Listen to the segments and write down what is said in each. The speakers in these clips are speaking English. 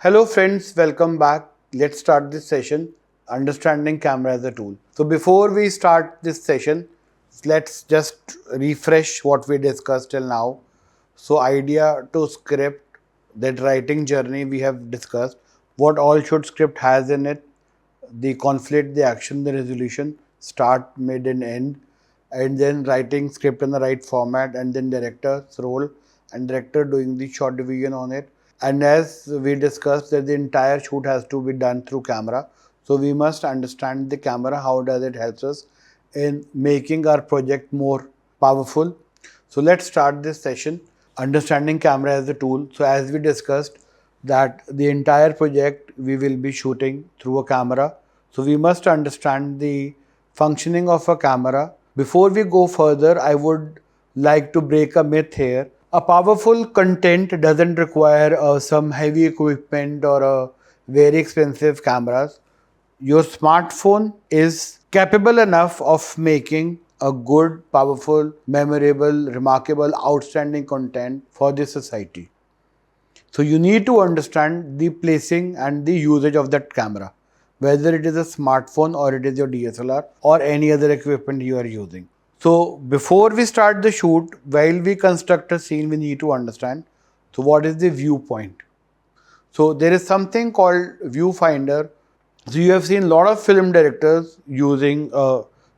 Hello friends, welcome back. Let's start this session, understanding camera as a tool. So before we start this session, let's just refresh what we discussed till now. So idea to script, that writing journey we have discussed, what all should script has in it, the conflict, the action, the resolution, start, mid and then writing script in the right format, and then director's role and director doing the short division on it. And as we discussed that the entire shoot has to be done through camera. So we must understand the camera, how does it helps us in making our project more powerful. So let's start this session, understanding camera as a tool. So as we discussed that the entire project we will be shooting through a camera. So we must understand the functioning of a camera. Before we go further, I would like to break a myth here. A powerful content doesn't require some heavy equipment or a very expensive cameras. Your smartphone is capable enough of making a good, powerful, memorable, remarkable, outstanding content for the society. So you need to understand the placing and the usage of that camera, whether it is a smartphone or it is your DSLR or any other equipment you are using. So before we start the shoot, while we construct a scene, we need to understand, so what is the viewpoint? So there is something called viewfinder. So you have seen a lot of film directors using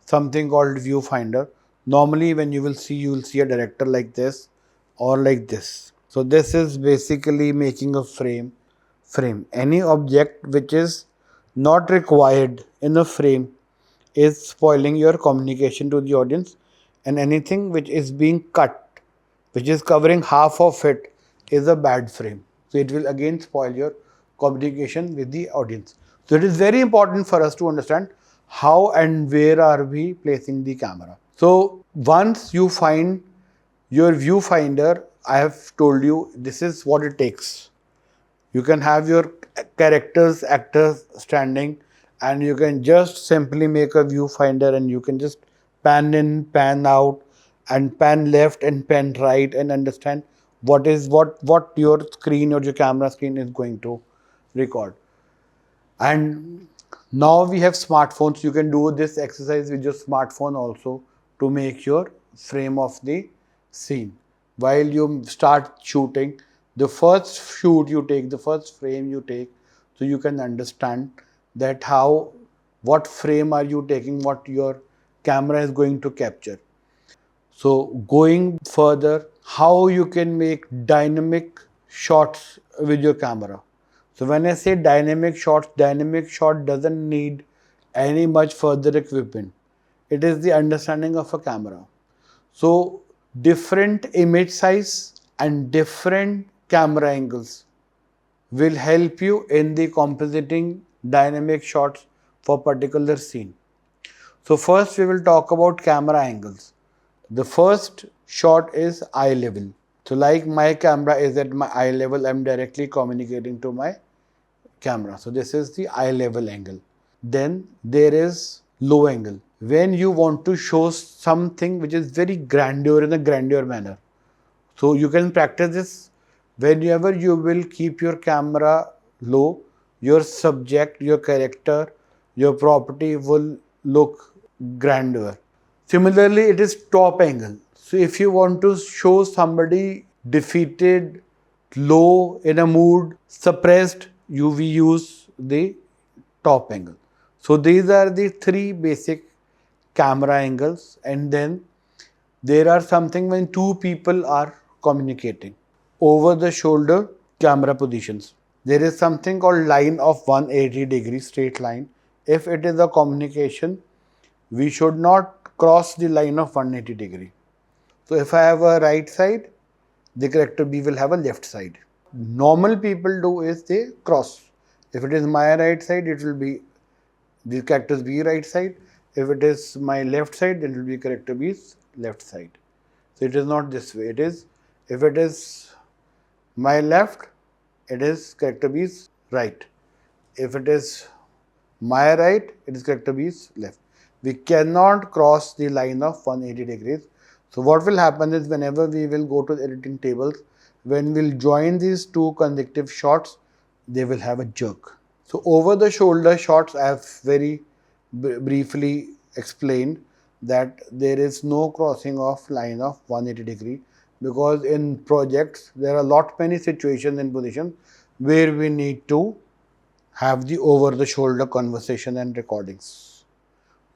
something called viewfinder. Normally when you will see a director like this or like this. So this is basically making a frame. Any object which is not required in a frame is spoiling your communication to the audience, and anything which is being cut, which is covering half of it, is a bad frame. So it will again spoil your communication with the audience. So it is very important for us to understand how and where are we placing the camera. So once you find your viewfinder, I have told you this is what it takes. You can have your characters, actors standing, and you can just simply make a viewfinder and you can just pan in, pan out, and pan left and pan right and understand what your screen or your camera screen is going to record. And now we have smartphones. You can do this exercise with your smartphone also to make your frame of the scene. While you start shooting, the first shoot you take, the first frame you take, so you can understand that what frame are you taking, what your camera is going to capture. So going further, how you can make dynamic shots with your camera. So when I say dynamic shot doesn't need any much further equipment. It is the understanding of a camera. So different image size and different camera angles will help you in the compositing dynamic shots for particular scene. So first we will talk about camera angles. The first shot is eye level. So like my camera is at my eye level, I'm directly communicating to my camera. So this is the eye level angle. Then there is low angle. When you want to show something which is very grandeur in a grandeur manner. So you can practice this. Whenever you will keep your camera low, your subject, your character, your property will look grandeur. Similarly, it is top angle. So if you want to show somebody defeated, low, in a mood, suppressed, we use the top angle. So these are the three basic camera angles, and then there are something when two people are communicating. Over the shoulder camera positions. There is something called line of 180 degrees, straight line. If it is a communication, we should not cross the line of 180 degree. So if I have a right side, the character B will have a left side. Normal people do is they cross. If it is my right side, it will be the character's B right side. If it is my left side, then it will be character B's left side. So it is not this way. It is, if it is my left, it is character B's right. If it is my right, it is character B's left. We cannot cross the line of 180 degrees. So what will happen is whenever we will go to the editing tables, when we'll join these two consecutive shots, they will have a jerk. So over the shoulder shots, I have very briefly explained that there is no crossing of line of 180 degree, because in projects there are lot many situations and positions where we need to have the over the shoulder conversation and recordings.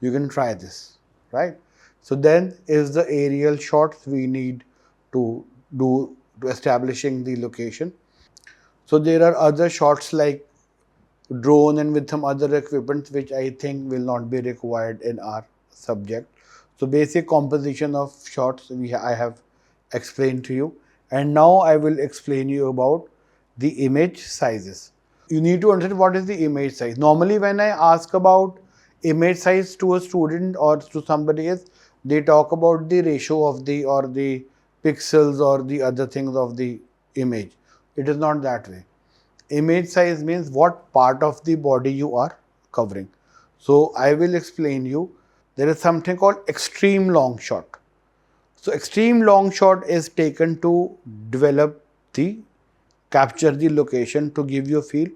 You can try this, right? So then is the aerial shots we need to do to establishing the location. So there are other shots like drone and with some other equipment which I think will not be required in our subject. So basic composition of shots I have explained to you, and now I will explain you about the image sizes. You need to understand what is the image size. Normally when I ask about image size to a student or to somebody else, they talk about the ratio of the or the pixels or the other things of the image. It is not that way. Image size means what part of the body you are covering. So I will explain you. There is something called extreme long shot. So extreme long shot is taken to capture the location, to give you a feel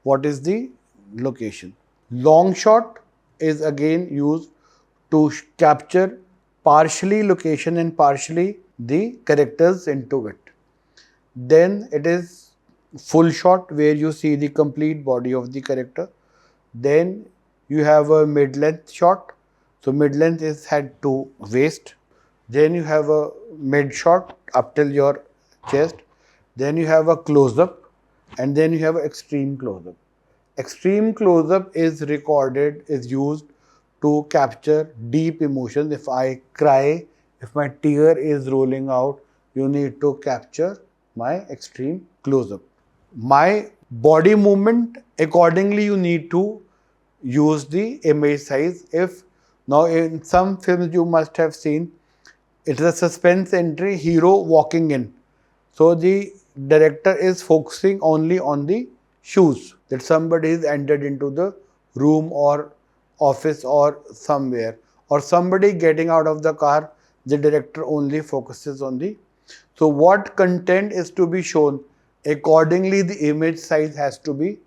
what is the location. Long shot is again used to capture partially location and partially the characters into it. Then it is full shot where you see the complete body of the character. Then you have a mid-length shot. So mid-length is head to waist. Then you have a mid shot up till your chest. Then you have a close-up, and then you have an extreme close-up. Extreme close-up is used to capture deep emotions. If I cry, if my tear is rolling out, you need to capture my extreme close-up. My body movement, accordingly you need to use the image size. Now in some films you must have seen, it is a suspense entry, hero walking in. So the director is focusing only on the shoes, that somebody is entered into the room or office or somewhere, or somebody getting out of the car, the director only focuses on the. So what content is to be shown, accordingly the image size has to be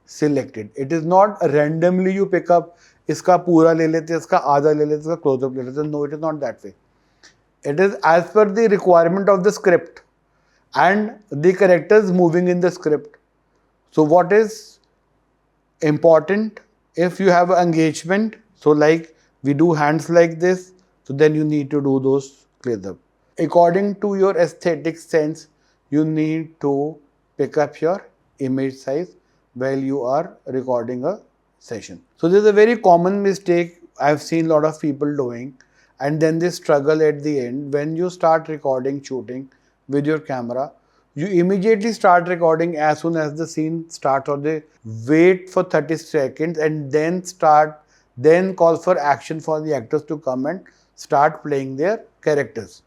selected. It is not randomly you pick up, iska pura le lete, iska aadha le lete, iska close up le lete. No, it is not that way. It is as per the requirement of the script and the characters moving in the script. So what is important, if you have engagement, so like we do hands like this, so then you need to do those close up. According to your aesthetic sense, you need to pick up your image size while you are recording a session. So this is a very common mistake I've seen a lot of people doing, and then they struggle at the end. When you start recording, shooting with your camera, you immediately start recording as soon as the scene starts, or they wait for 30 seconds and then call for action for the actors to come and start playing their characters.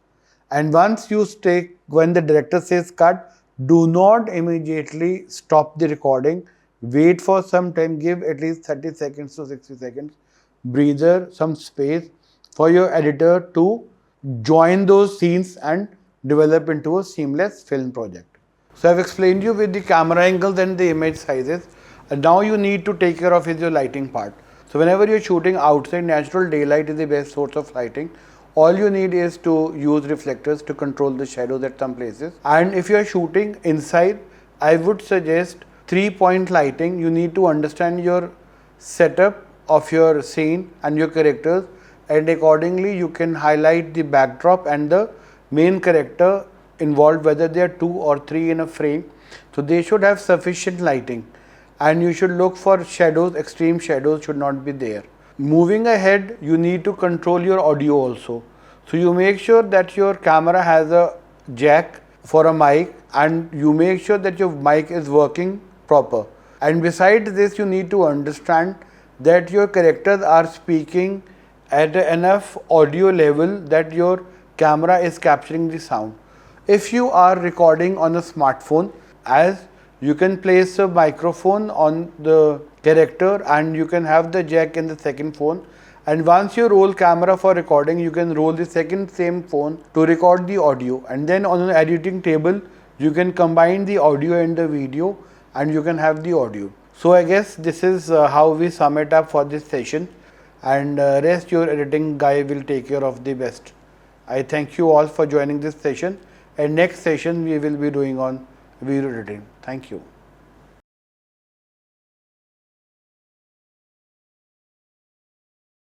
And once when the director says cut, do not immediately stop the recording. Wait for some time, give at least 30 seconds to 60 seconds, breather, some space for your editor to join those scenes and develop into a seamless film project. So I've explained you with the camera angles and the image sizes, and now you need to take care of your lighting part. So whenever you're shooting outside, natural daylight is the best source of lighting. All you need is to use reflectors to control the shadows at some places. And if you're shooting inside, I would suggest 3-point lighting. You need to understand your setup of your scene and your characters, and accordingly you can highlight the backdrop and the main character involved, whether they are 2 or 3 in a frame. So they should have sufficient lighting, and you should look for shadows. Extreme shadows should not be there. Moving ahead, you need to control your audio also. So you make sure that your camera has a jack for a mic, and you make sure that your mic is working proper. And besides this, you need to understand that your characters are speaking at enough audio level that your camera is capturing the sound. If you are recording on a smartphone, as you can place a microphone on the character and you can have the jack in the second phone, and once you roll camera for recording, you can roll the same phone to record the audio, and then on an editing table you can combine the audio and the video and you can have the audio. So I guess this is how we sum it up for this session, and rest your editing guy will take care of the best. I thank you all for joining this session, and next session we will be doing on video editing. Thank you.